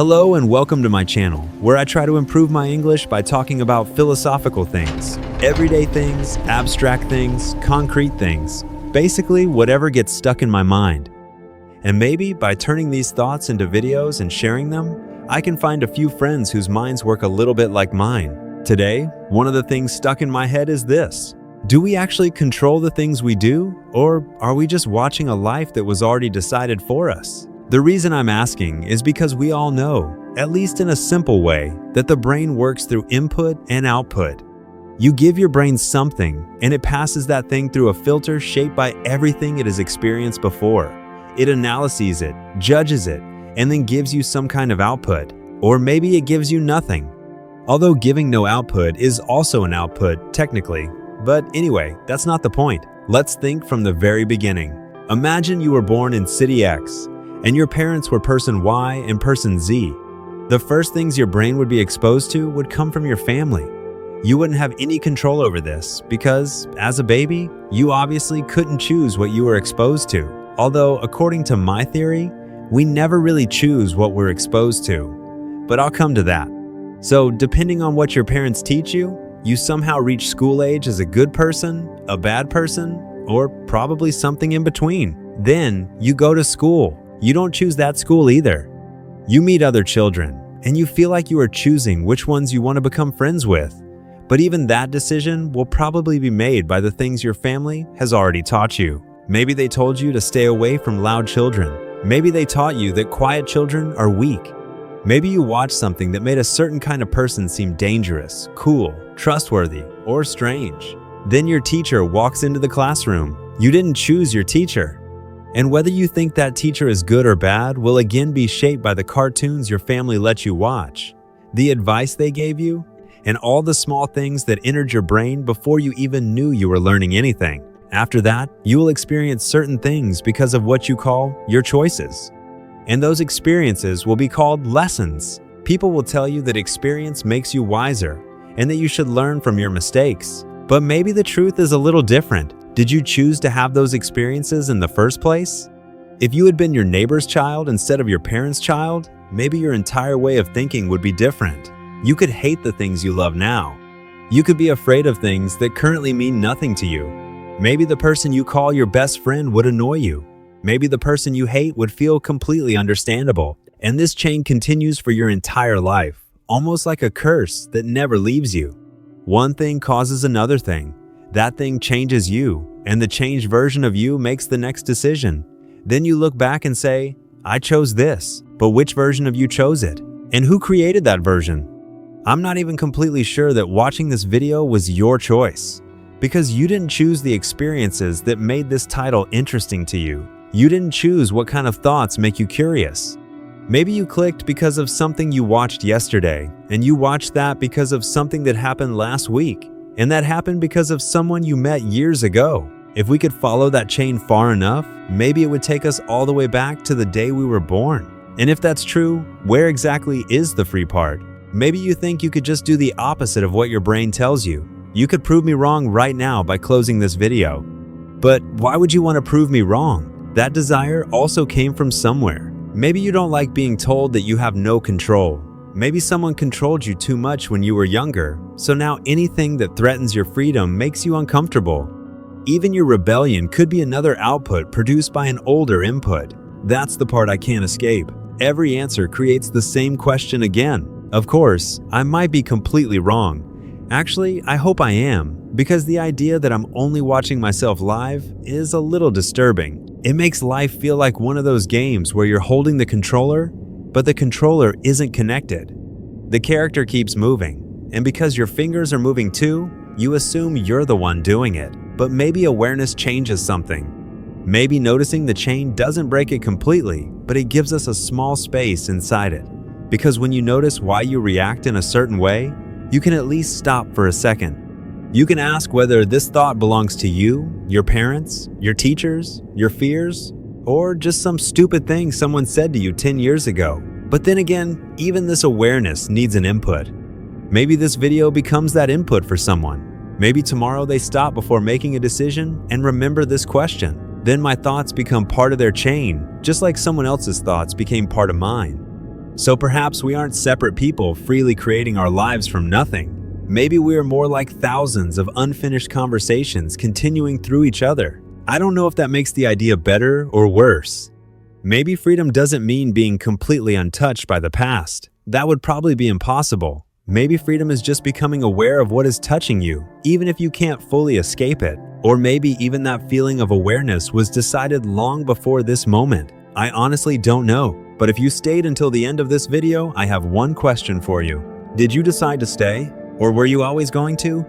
Hello and welcome to my channel, where I try to improve my English by talking about philosophical things, everyday things, abstract things, concrete things, basically whatever gets stuck in my mind. And maybe by turning these thoughts into videos and sharing them, I can find a few friends whose minds work a little bit like mine. Today, one of the things stuck in my head is this. Do we actually control the things we do, or are we just watching a life that was already decided for us? The reason I'm asking is because we all know, at least in a simple way, that the brain works through input and output. You give your brain something, and it passes that thing through a filter shaped by everything it has experienced before. It analyzes it, judges it, and then gives you some kind of output. Or maybe it gives you nothing. Although giving no output is also an output, technically. But anyway, that's not the point. Let's think from the very beginning. Imagine you were born in City X, and your parents were person Y and person Z. The first things your brain would be exposed to would come from your family. You wouldn't have any control over this because, as a baby, you obviously couldn't choose what you were exposed to. Although, according to my theory, we never really choose what we're exposed to. But I'll come to that. So, depending on what your parents teach you, you somehow reach school age as a good person, a bad person, or probably something in between. Then, you go to school. You don't choose that school either. You meet other children, and you feel like you are choosing which ones you want to become friends with. But even that decision will probably be made by the things your family has already taught you. Maybe they told you to stay away from loud children. Maybe they taught you that quiet children are weak. Maybe you watched something that made a certain kind of person seem dangerous, cool, trustworthy, or strange. Then your teacher walks into the classroom. You didn't choose your teacher. And whether you think that teacher is good or bad will again be shaped by the cartoons your family let you watch, the advice they gave you, and all the small things that entered your brain before you even knew you were learning anything. After that, you will experience certain things because of what you call your choices. And those experiences will be called lessons. People will tell you that experience makes you wiser and that you should learn from your mistakes. But maybe the truth is a little different. Did you choose to have those experiences in the first place? If you had been your neighbor's child instead of your parents' child, maybe your entire way of thinking would be different. You could hate the things you love now. You could be afraid of things that currently mean nothing to you. Maybe the person you call your best friend would annoy you. Maybe the person you hate would feel completely understandable. And this chain continues for your entire life, almost like a curse that never leaves you. One thing causes another thing. That thing changes you, and the changed version of you makes the next decision. Then you look back and say, I chose this, but which version of you chose it? And who created that version? I'm not even completely sure that watching this video was your choice, because you didn't choose the experiences that made this title interesting to you. You didn't choose what kind of thoughts make you curious. Maybe you clicked because of something you watched yesterday, and you watched that because of something that happened last week. And that happened because of someone you met years ago. If we could follow that chain far enough, maybe it would take us all the way back to the day we were born. And if that's true, where exactly is the free part? Maybe you think you could just do the opposite of what your brain tells you. You could prove me wrong right now by closing this video. But why would you want to prove me wrong? That desire also came from somewhere. Maybe you don't like being told that you have no control. Maybe someone controlled you too much when you were younger, so now anything that threatens your freedom makes you uncomfortable. Even your rebellion could be another output produced by an older input. That's the part I can't escape. Every answer creates the same question again. Of course, I might be completely wrong. Actually, I hope I am, because the idea that I'm only watching myself live is a little disturbing. It makes life feel like one of those games where you're holding the controller, but the controller isn't connected. The character keeps moving, and because your fingers are moving too, you assume you're the one doing it. But maybe awareness changes something. Maybe noticing the chain doesn't break it completely, but it gives us a small space inside it. Because when you notice why you react in a certain way, you can at least stop for a second. You can ask whether this thought belongs to you, your parents, your teachers, your fears, or just some stupid thing someone said to you 10 years ago. But then again, even this awareness needs an input. Maybe this video becomes that input for someone. Maybe tomorrow they stop before making a decision and remember this question. Then my thoughts become part of their chain, just like someone else's thoughts became part of mine. So perhaps we aren't separate people freely creating our lives from nothing. Maybe we are more like thousands of unfinished conversations continuing through each other. I don't know if that makes the idea better or worse. Maybe freedom doesn't mean being completely untouched by the past. That would probably be impossible. Maybe freedom is just becoming aware of what is touching you, even if you can't fully escape it. Or maybe even that feeling of awareness was decided long before this moment. I honestly don't know. But if you stayed until the end of this video, I have one question for you. Did you decide to stay? Or were you always going to?